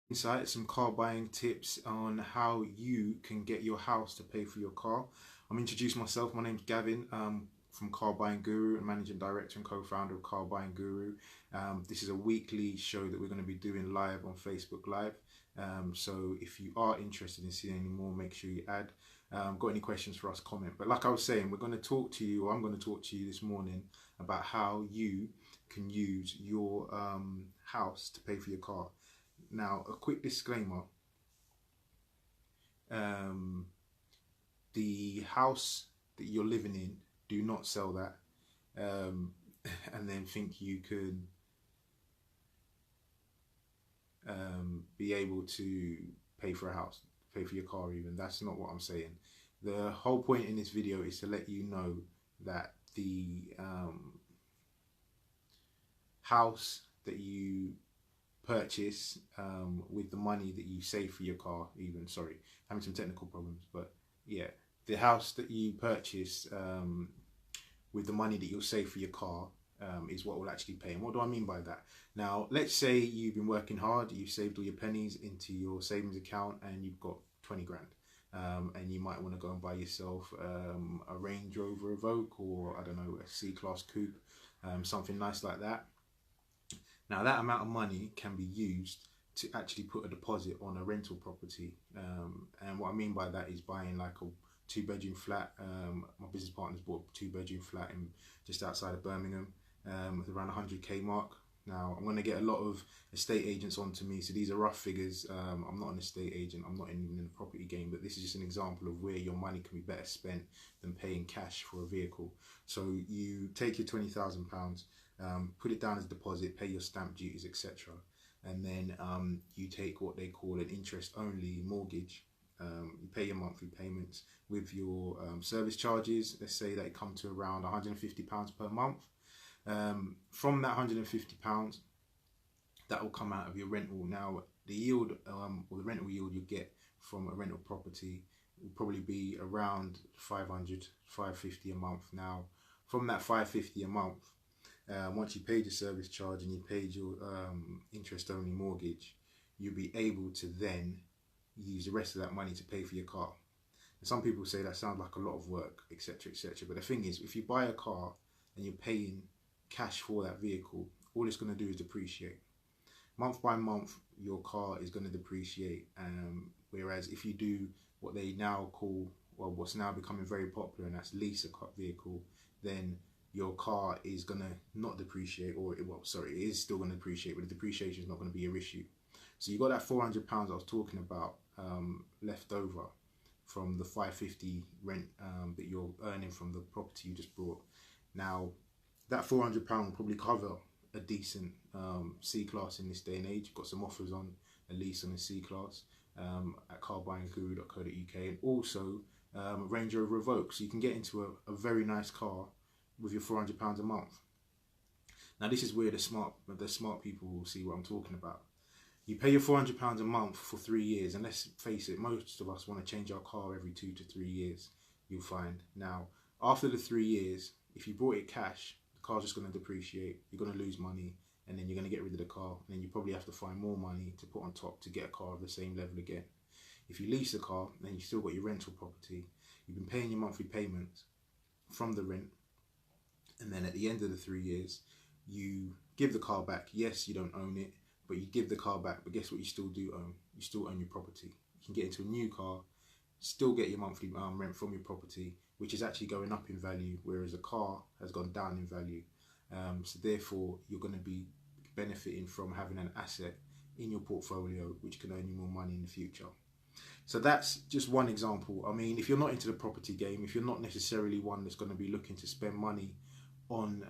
Insight, some car buying tips on how you can get your house to pay for your car. I'm introducing myself. My name's Gavin from Car Buying Guru, and managing director and co-founder of Car Buying Guru. This is a weekly show that we're going to be doing live on Facebook Live. So if you are interested in seeing any more, make sure you add. Got any questions for us, comment. But like I was saying, we're going to talk to you, or I'm going to talk to you this morning about how you can use your house to pay for your car. Now, a quick disclaimer. The house that you're living in, do not sell that and then think you can be able to pay for a house, pay for your car even. That's not what I'm saying. The whole point in this video is to let you know that the house that you purchase with the money that you save for your car, even, sorry, having some technical problems, but yeah, the house that you purchase with the money that you'll save for your car is what will actually pay. And what do I mean by that? Now, let's say you've been working hard, you've saved all your pennies into your savings account, and you've got 20 grand. And you might want to go and buy yourself a Range Rover Evoque, or I don't know, a C-Class coupe, something nice like that. Now, that amount of money can be used to actually put a deposit on a rental property. And what I mean by that is buying like a 2-bedroom flat. My business partner's bought a 2-bedroom flat in just outside of Birmingham with around 100k mark. Now, I'm going to get a lot of estate agents onto me, so these are rough figures. I'm not an estate agent, I'm not even in the property game, but this is just an example of where your money can be better spent than paying cash for a vehicle. So you take your £20,000, put it down as a deposit, pay your stamp duties, etc. And then you take what they call an interest-only mortgage. You pay your monthly payments with your service charges. Let's say they come to around £150 per month. From that £150, that will come out of your rental. Now, the yield or the rental yield you get from a rental property will probably be around 500, 550 a month. Now, from that 550 a month, once you paid your service charge and you paid your interest-only mortgage, you'll be able to then use the rest of that money to pay for your car. And some people say that sounds like a lot of work, etc., etc. But the thing is, if you buy a car and you're paying cash for that vehicle, all it's going to do is depreciate. Month by month, your car is going to depreciate. Whereas if you do what they now call, well, what's now becoming very popular, and that's lease a car vehicle, then your car is going to not depreciate, or, well, sorry, it is still going to depreciate, but the depreciation is not going to be your issue. So you got that £400 I was talking about left over from the 550 rent that you're earning from the property you just bought. Now, that £400 will probably cover a decent C-Class in this day and age. You've got some offers on a lease on a C-Class at carbuyingguru.co.uk, and also Range Rover Evoque. So you can get into a very nice car with your £400 a month. Now, this is where the smart people will see what I'm talking about. You pay your £400 a month for 3 years, and let's face it, most of us want to change our car every 2 to 3 years, you'll find. Now, after the 3 years, if you bought it cash, the car's just going to depreciate, you're going to lose money, and then you're going to get rid of the car, and then you probably have to find more money to put on top to get a car of the same level again. If you lease the car, then you've still got your rental property, you've been paying your monthly payments from the rent, and then at the end of the 3 years, you give the car back. Yes, you don't own it, but you give the car back, but guess what you still do own? You still own your property. You can get into a new car, still get your monthly rent from your property, which is actually going up in value, whereas a car has gone down in value. So therefore, you're going to be benefiting from having an asset in your portfolio which can earn you more money in the future. So that's just one example. I mean, if you're not into the property game, if you're not necessarily one that's going to be looking to spend money on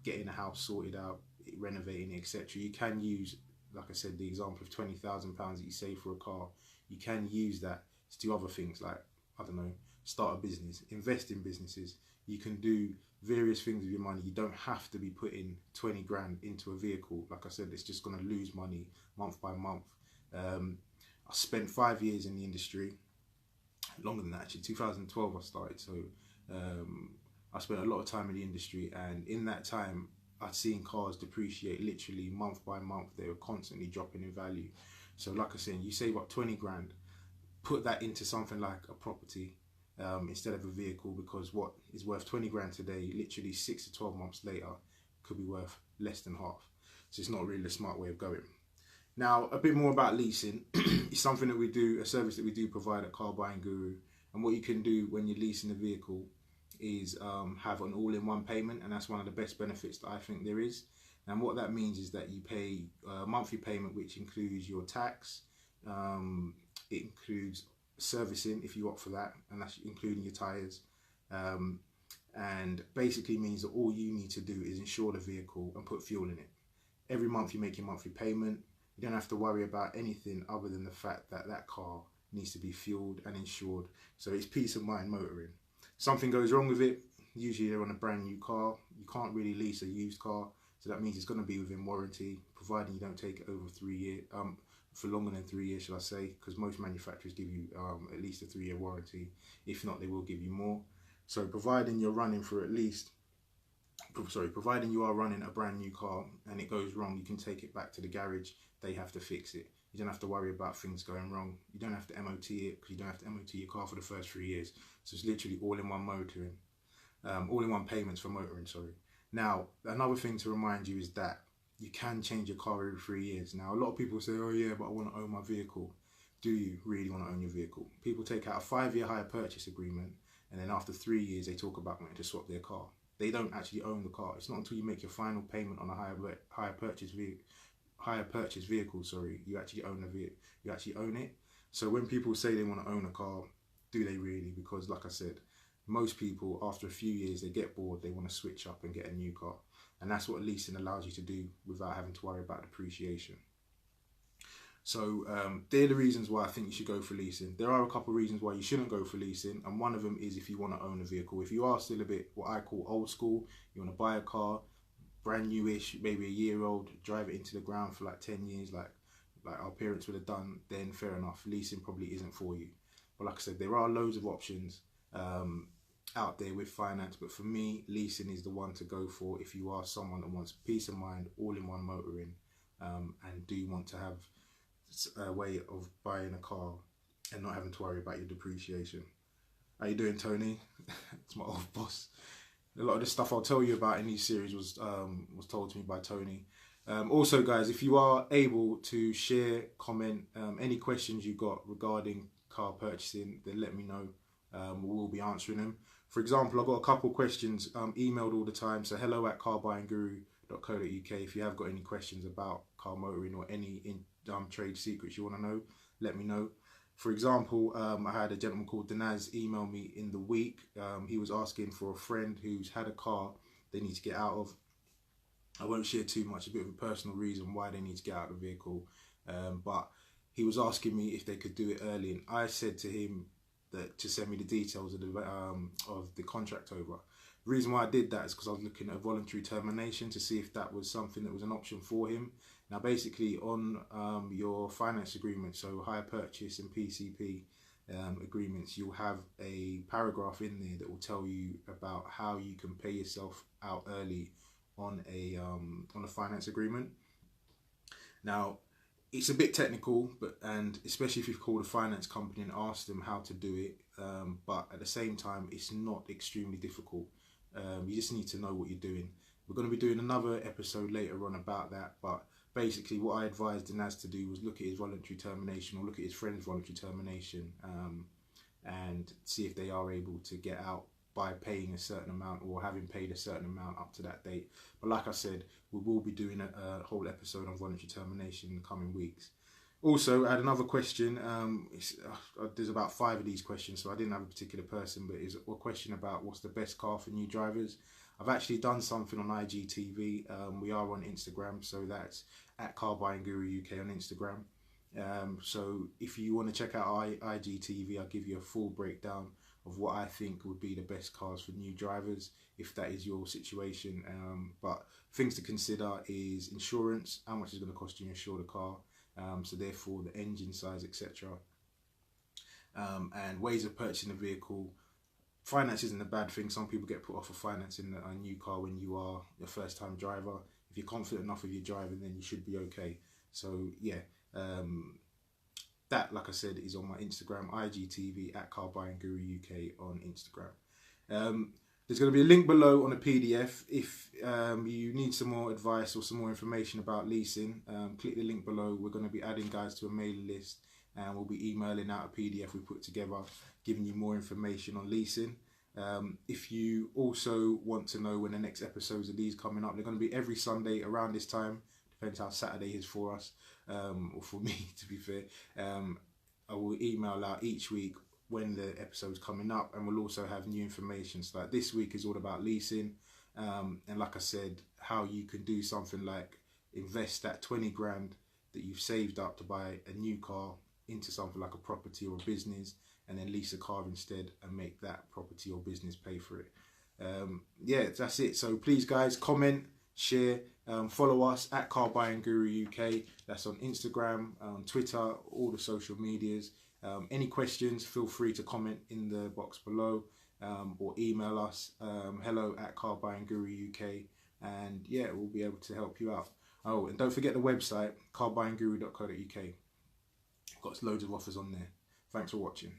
getting a house sorted out, renovating it, etc., you can use, like I said, the example of £20,000 that you save for a car. You can use that to do other things like, I don't know, start a business, invest in businesses. You can do various things with your money. You don't have to be putting 20 grand into a vehicle. Like I said, it's just going to lose money month by month. I spent 5 years in the industry, longer than that actually. 2012 I started, so I spent a lot of time in the industry, and in that time I'd seen cars depreciate literally month by month. They were constantly dropping in value. So like I said, you save up 20 grand, put that into something like a property instead of a vehicle, because what is worth 20 grand today, literally 6 to 12 months later, could be worth less than half. So it's not really a smart way of going. Now, a bit more about leasing. It's something that we do, a service that we do provide at Car Buying Guru. And what you can do when you're leasing a vehicle is have an all-in-one payment, and that's one of the best benefits that I think there is. And what that means is that you pay a monthly payment, which includes your tax, it includes servicing if you opt for that, and that's including your tyres, and basically means that all you need to do is insure the vehicle and put fuel in it. Every month you make your monthly payment. You don't have to worry about anything other than the fact that that car needs to be fueled and insured. So it's peace of mind motoring. Something goes wrong with it, usually they're on a brand new car. You can't really lease a used car, so that means it's going to be within warranty, providing you don't take it over 3 years, for longer than 3 years, shall I say, because most manufacturers give you at least a 3-year warranty. If not, they will give you more. So providing you're running for at least, providing you are running a brand new car and it goes wrong, you can take it back to the garage. They have to fix it. You don't have to worry about things going wrong. You don't have to MOT it, because you don't have to MOT your car for the first 3 years. So it's literally all-in-one motoring, all-in-one payments for motoring, sorry. Now, another thing to remind you is that you can change your car every 3 years. Now, a lot of people say, oh yeah, but I want to own my vehicle. Do you really want to own your vehicle? People take out a 5-year hire purchase agreement, and then after 3 years, they talk about wanting to swap their car. They don't actually own the car. It's not until you make your final payment on a hire purchase vehicle, you actually own the vehicle. You actually own it. So when people say they want to own a car, do they really? Because like I said, most people after a few years, they get bored, they want to switch up and get a new car. And that's what leasing allows you to do without having to worry about depreciation. So they're the reasons why I think you should go for leasing. There are a couple of reasons why you shouldn't go for leasing, and one of them is if you want to own a vehicle. If you are still a bit what I call old school, you want to buy a car, brand newish, maybe a year old, drive it into the ground for like 10 years, like our parents would have done, then fair enough, leasing probably isn't for you. But like I said, there are loads of options out there with finance, but for me, leasing is the one to go for if you are someone that wants peace of mind, all-in-one motoring, and do want to have a way of buying a car and not having to worry about your depreciation. How you doing, Tony? It's my old boss. A lot of the stuff I'll tell you about in these series was told to me by Tony. Also, guys, if you are able to share, comment, any questions you got regarding car purchasing, then let me know. We'll be answering them. For example, I've got a couple questions emailed all the time. So hello@carbuyingguru.co.uk. If you have got any questions about car motoring or any trade secrets you want to know, let me know. For example, I had a gentleman called Danaz email me in the week. He was asking for a friend who's had a car they need to get out of. I won't share too much, a bit of a personal reason why they need to get out of the vehicle. But he was asking me if they could do it early, and I said to him that to send me the details of the contract over. The reason why I did that is because I was looking at a voluntary termination to see if that was something that was an option for him. Now, basically, on your finance agreement, so hire purchase and PCP agreements, you'll have a paragraph in there that will tell you about how you can pay yourself out early on a finance agreement. Now, it's a bit technical, and especially if you've called a finance company and asked them how to do it, but at the same time, it's not extremely difficult. You just need to know what you're doing. We're going to be doing another episode later on about that, but basically what I advised Dinaz to do was look at his voluntary termination, or look at his friend's voluntary termination, and see if they are able to get out by paying a certain amount or having paid a certain amount up to that date. But like I said, we will be doing a whole episode on voluntary termination in the coming weeks. Also, I had another question. There's about 5 of these questions, so I didn't have a particular person, but it's a question about what's the best car for new drivers. I've actually done something on IGTV. We are on Instagram, so that's at Car Buying Guru UK on Instagram. So if you want to check out IGTV, I'll give you a full breakdown of what I think would be the best cars for new drivers, if that is your situation. But things to consider is insurance, how much is going to cost you to insure the car, so therefore the engine size, etc. And ways of purchasing a vehicle. Finance isn't a bad thing. Some people get put off of financing a new car when you are a first-time driver. If you're confident enough with your driving, then you should be okay. So yeah, that, like I said, is on my Instagram, IGTV at Car Buying Guru UK on Instagram. There's going to be a link below on a PDF. If you need some more advice or some more information about leasing, click the link below. We're going to be adding guys to a mailing list, and we'll be emailing out a PDF we put together, giving you more information on leasing. If you also want to know when the next episodes of these coming up, they're going to be every Sunday around this time. Depends how Saturday is for us, or for me, to be fair. I will email out each week when the episode's coming up, and we'll also have new information. So like this week is all about leasing, and like I said, how you can do something like invest that 20 grand that you've saved up to buy a new car into something like a property or a business, and then lease a car instead and make that property or business pay for it. Yeah, that's it. So please guys, comment, share, follow us at Car Buying Guru UK. That's on Instagram, on Twitter, all the social medias. Any questions, feel free to comment in the box below, or email us, hello at Car Buying Guru UK, and yeah, we'll be able to help you out. Oh, and don't forget the website, carbuyingguru.co.uk. Got loads of offers on there. Thanks for watching.